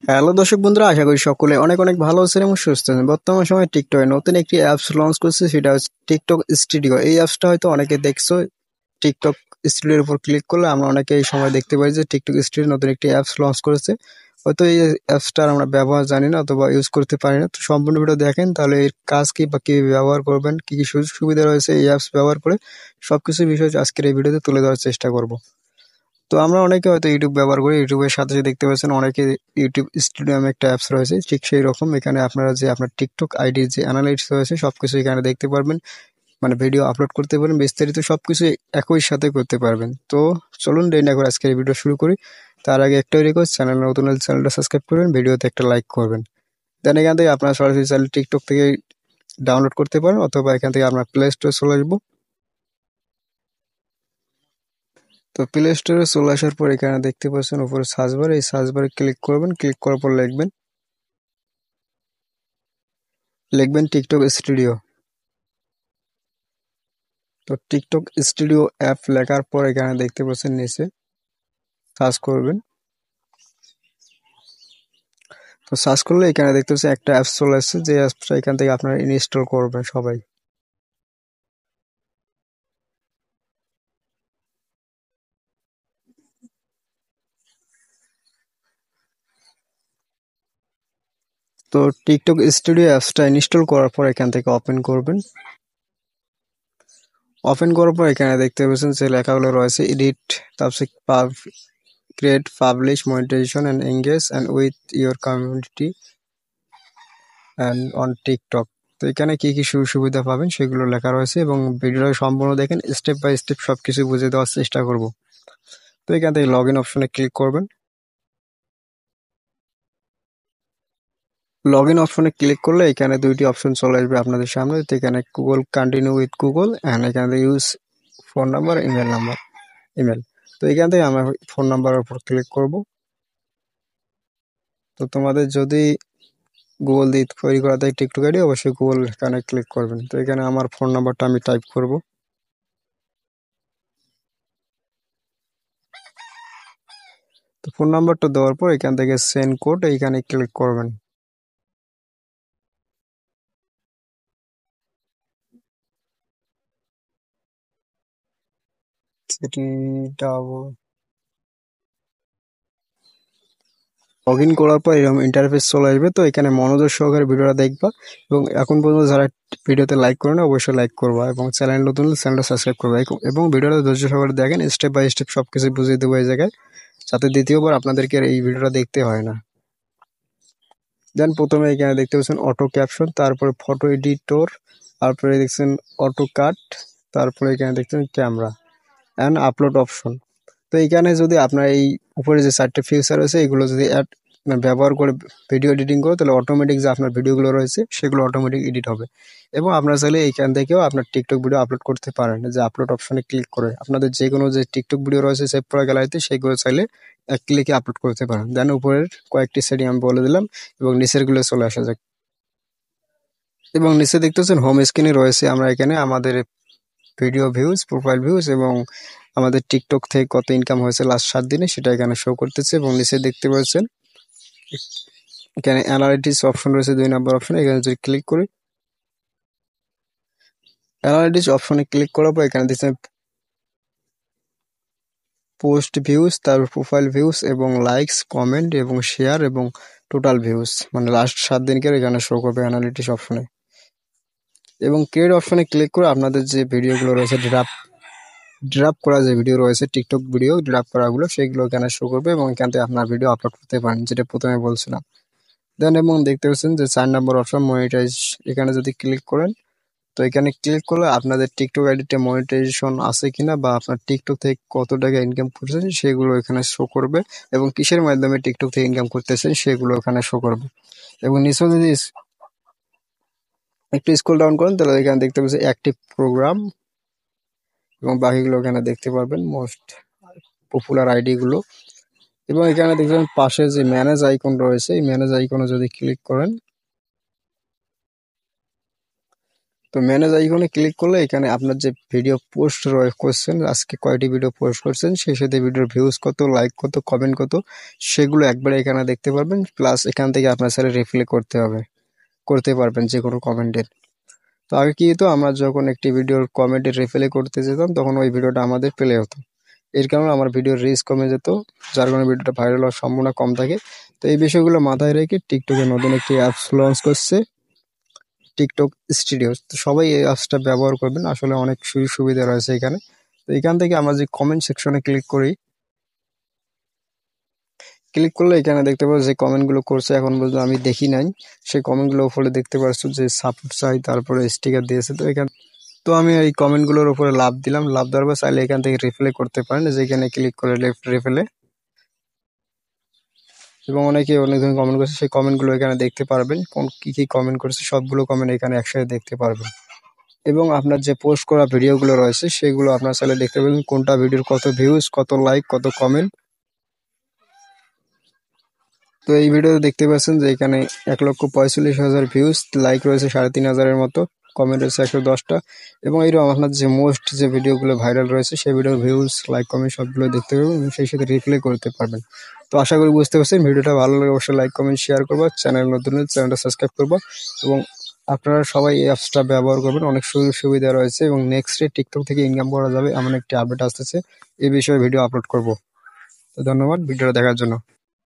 Hello দর্শক বন্ধুরা, আশা করি সকলে অনেক অনেক ভালো আছেন এবং সুস্থ আছেন। বর্তমান সময়ে টিকটকে নতুন একটি অ্যাপস লঞ্চ করছে, সেটা হচ্ছে টিকটক স্টুডিও। এই অ্যাপসটা হয়তো অনেকে দেখছো। টিকটক স্টুডিওর উপর ক্লিক করলে আমরা অনেকে এই সময় দেখতে পাই যে টিকটক স্টুডিও নতুন একটি অ্যাপস লঞ্চ করেছে। হয়তো এই অ্যাপসটার আমরা ব্যবহার জানি না অথবা ইউজ করতে পারি না। তো সম্পূর্ণ ভিডিও দেখেন, তাহলে এর কাজ কি বা কিভাবে ব্যবহার করবেন, কি কি সুযোগ সুবিধা রয়েছে এই অ্যাপস ব্যবহার করে, সবকিছু বিষয় আজকের এই ভিডিওতে তুলে ধরার চেষ্টা করব। তো আমরা অনেকে হয়তো ইউটিউব ব্যবহার করি, ইউটিউবের সাথে সাথে দেখতে পাচ্ছেন অনেকে ইউটিউব স্টুডিও নামে একটা অ্যাপস রয়েছে। ঠিক সেই রকম এখানে আপনারা যে আপনার টিকটক আইডির যে অ্যানালাইটিক্স রয়েছে সবকিছু এখানে দেখতে পারবেন, মানে ভিডিও আপলোড করতে পারবেন, বিস্তারিত সবকিছু একই সাথে করতে পারবেন। তো চলুন দেরি না করে আজকের এই ভিডিও শুরু করি। তার আগে একটাই রিকোয়েস্ট, চ্যানেল নতুন হলে চ্যানেলটা সাবস্ক্রাইব করবেন, ভিডিওতে একটা লাইক করবেন। দেন এখান থেকে আপনারা সরাসরি চাইলে টিকটক থেকে ডাউনলোড করতে পারেন অথবা এখান থেকে আপনার প্লে স্টোরে চলে আসবো। তো প্লে স্টোরে চলে আসার পর এখানে দেখতে পাচ্ছেন উপরে সার্চ বার, এই সার্চ বারে ক্লিক করবেন। ক্লিক করার পর লিখবেন টিকটক স্টুডিও। তো টিকটক স্টুডিও অ্যাপ লেখার পর এখানে দেখতে পাচ্ছেন নিচে সার্চ করবেন। তো সার্চ করলে এখানে দেখতে পাচ্ছেন একটা অ্যাপস চলে আসছে, যে অ্যাপসটা এখান থেকে আপনারা ইনস্টল করবেন সবাই। তো টিকটক স্টুডিও অ্যাপসটা ইনস্টল করার পর এখান থেকে ওপেন করবেন। ওপেন করার পর এখানে দেখতে পাচ্ছেন যে লেখাগুলো রয়েছে এডিট, তারপর create, publish, monetization and engage and with your community and on TikTok. তো এখানে কি কি সুযোগ সুবিধা পাবেন সেগুলো লেখা রয়েছে এবং ভিডিওটা সম্পূর্ণ দেখেন, স্টেপ বাই স্টেপ সবকিছু বুঝে দেওয়ার চেষ্টা করব। তো এখান থেকে লগ ইন অপশনে ক্লিক করবেন। লগ ইন অপশনে ক্লিক করলে এখানে দুইটি অপশন চলে আসবে আপনাদের সামনে। তো এখানে Google, continue with Google and এখান থেকে ইউজ ফোন নাম্বার, ইমেল। তো এখান থেকে আমরা ফোন নাম্বারের উপর ক্লিক করব। তো তোমাদের যদি গুগল দিয়ে তৈরি করা থাকে টিকটক আইডি, অবশ্যই গুগল এখানে ক্লিক করবেন। তো এখানে আমার ফোন নাম্বারটা আমি টাইপ করব। তো ফোন নাম্বারটা দেওয়ার পর এখান থেকে সেন্ড কোড এইখানে ক্লিক করবেন। সেটা লগ ইন করার পর এরকম ইন্টারফেস চলে আসবে। তো এখানে মনোযোগ সহকারে ভিডিওটা দেখবা এবং এখন পর্যন্ত যারা ভিডিওতে লাইক করে না অবশ্যই লাইক করবা এবং চ্যানেল নতুন হলে চ্যানেলটা সাবস্ক্রাইব করবা এবং ভিডিওটা ধৈর্য সহকারে দেখেন, স্টেপ বাই স্টেপ সবকিছু বুঝিয়ে দেবো এই জায়গায়, যাতে দ্বিতীয়বার আপনাদেরকে আর এই ভিডিওটা দেখতে হয় না। দেন প্রথমে এখানে দেখতে পাচ্ছেন অটো ক্যাপশন, তারপরে ফটো এডিটর, তারপরে দেখছেন অটো কাট, তারপরে এখানে দেখছেন ক্যামেরা অ্যান্ড আপলোড অপশন। তো এইখানে যদি আপনার এই উপরে যে চারটে ফিচার আছে এগুলো যদি ব্যবহার করে ভিডিও এডিটিং করো, তাহলে অটোমেটিক যে আপনার ভিডিওগুলো রয়েছে সেগুলো অটোমেটিক এডিট হবে। এবং আপনারা চাইলে এইখান থেকেও আপনার টিকটক ভিডিও আপলোড করতে পারেন, যে আপলোড অপশনে ক্লিক করে আপনাদের যে কোনো যে টিকটক ভিডিও রয়েছে সেভ করা গ্যালারিতে সেগুলো চাইলে এক ক্লিকে আপলোড করতে পারেন। দেন উপরের কয়েকটি সেটিং আমি বলে দিলাম এবং নিচের গুলো চলে আসা যাক। এবং নিচে দেখতেছেন হোম স্ক্রিনে রয়েছে আমরা এখানে আমাদের ভিডিও ভিউজ, প্রোফাইল ভিউজ এবং আমাদের টিকটক থেকে কত ইনকাম হয়েছে লাস্ট 7 দিনে সেটা এখানে শো করতেছে। এবং নিচে দেখতে পাচ্ছেন এখানে অ্যানালিটিক্স অপশন রয়েছে, 2 নম্বর অপশন। এখানে যদি ক্লিক করি, অ্যানালিটিক্স অপশনে ক্লিক করার পর এখানে দিচ্ছেন পোস্ট ভিউজ, তারপর প্রোফাইল ভিউজ এবং লাইকস, কমেন্ট এবং শেয়ার এবং টোটাল ভিউজ, মানে লাস্ট 7 দিনকে এখানে শো করবে অ্যানালিটিক্স অপশনে। এবং ক্রিয়েট অপশনে ক্লিক করে আপনাদের যে ভিডিওগুলো রয়েছে, ড্রাফট করা যে ভিডিও রয়েছে, টিকটক ভিডিও ড্রাফট করাগুলো, সেগুলো এখানে শো করবে এবং এখান থেকে আপনার ভিডিও আপলোড করতে পারেন, যেটা প্রথমে বলছিলাম। দেন এবং দেখতে পাচ্ছেন যে 4 নম্বর অপশন মনিটাইজ, এখানে যদি ক্লিক করেন, তো এখানে ক্লিক করলে আপনাদের টিকটক আইডিতে মনিটাইজেশন আছে কিনা বা আপনার টিকটক থেকে কত টাকা ইনকাম করতেছেন সেগুলো এখানে শো করবে এবং কিসের মাধ্যমে টিকটক থেকে ইনকাম করতেছেন সেগুলো এখানে শো করবে। এবং নিচে যদি একটু স্ক্রল ডাউন করেন, তাহলে এখানে দেখতে পাচ্ছেন অ্যাক্টিভ প্রোগ্রাম এবং বাকিগুলো এখানে দেখতে পারবেন, মোস্ট পপুলার আইডি গুলো। এবং এখানে দেখবেন পাশে যে ম্যানেজ আইকন রয়েছে, এই ম্যানেজ আইকনে যদি ক্লিক করেন, তো ম্যানেজ আইকনে ক্লিক করলে এখানে আপনার যে ভিডিও পোস্ট করছেন, আজকে কয়টি ভিডিও পোস্ট করছেন, সেই সাথে ভিডিওর ভিউজ কত, লাইক কত, কমেন্ট কত, সেগুলো একবারে এখানে দেখতে পারবেন। প্লাস এখান থেকে আপনার স্যার রিপ্লাই করতে পারবেন যে কোনো কমেন্টের। তো আগে কি হতো, আমরা যখন একটি ভিডিওর কমেন্টে রিপ্লাই করতে যেতাম তখন ওই ভিডিওটা আমাদের প্লে হতো। এর কারণে আমার ভিডিওর রিচ কমে যেত, যার কারণে ভিডিওটা ভাইরাল হওয়ার সম্ভাবনা কম থাকে। তো এই বিষয়গুলো মাথায় রেখে টিকটকে নতুন একটি অ্যাপস লঞ্চ করছে, টিকটক স্টুডিও। তো সবাই এই অ্যাপসটা ব্যবহার করবেন, আসলে অনেক সুযোগ সুবিধা রয়েছে এখানে। তো এখান থেকে আমরা যে কমেন্ট সেকশনে ক্লিক করলে এখানে দেখতে পাবো যে কমেন্টগুলো করছে, এখন পর্যন্ত আমি দেখি নাই। সেই কমেন্টগুলো উপরে দেখতে পাচ্ছ যে সাপোর্ট চাই, তারপরে স্টিকার দিয়েছে। তো আমি এই কমেন্টগুলোর উপরে লাভ দিলাম, লাভ দেওয়ার পর চাইলে এখান থেকে রিপ্লাই করতে পারেন, যেখানে ক্লিক করে রিপ্লাই। এবং অনেকে অনেক ধরনের কমেন্ট করছে, সেই কমেন্টগুলো এখানে দেখতে পারবেন, কোন কি কমেন্ট করেছে সবগুলো কমেন্ট এখানে একসাথে দেখতে পারবেন। এবং আপনার যে পোস্ট করা ভিডিওগুলো রয়েছে সেগুলো আপনার চাইলে দেখতে পাবেন, কোনটা ভিডিওর কত ভিউজ, কত লাইক, কত কমেন্ট। তো এই ভিডিওতে দেখতে পাচ্ছেন যে এখানে 1,45,000 ভিউজ, লাইক রয়েছে 3,500-এর মতো, কমেন্ট রয়েছে 110টা। এবং এইরকম আপনার যে মোস্ট যে ভিডিওগুলো ভাইরাল রয়েছে সেই ভিডিওর ভিউজ, লাইক, কমেন্ট সবগুলো দেখতে পাবেন এবং সেই সাথে রিপ্লাই করতে পারবেন। তো আশা করি বুঝতে পারছেন, ভিডিওটা ভালো লাগে অবশ্যই লাইক, কমেন্ট, শেয়ার করবো, চ্যানেল নতুন হলে চ্যানেলটা সাবস্ক্রাইব করবো। এবং আপনারা সবাই এই অ্যাপসটা ব্যবহার করবেন, অনেক সুযোগ সুবিধা রয়েছে এবং নেক্সটে টিকটক থেকে ইনকাম করা যাবে এমন একটি আপডেট আসতেছে, এই বিষয়ে ভিডিও আপলোড করব। তো ধন্যবাদ ভিডিওটা দেখার জন্য।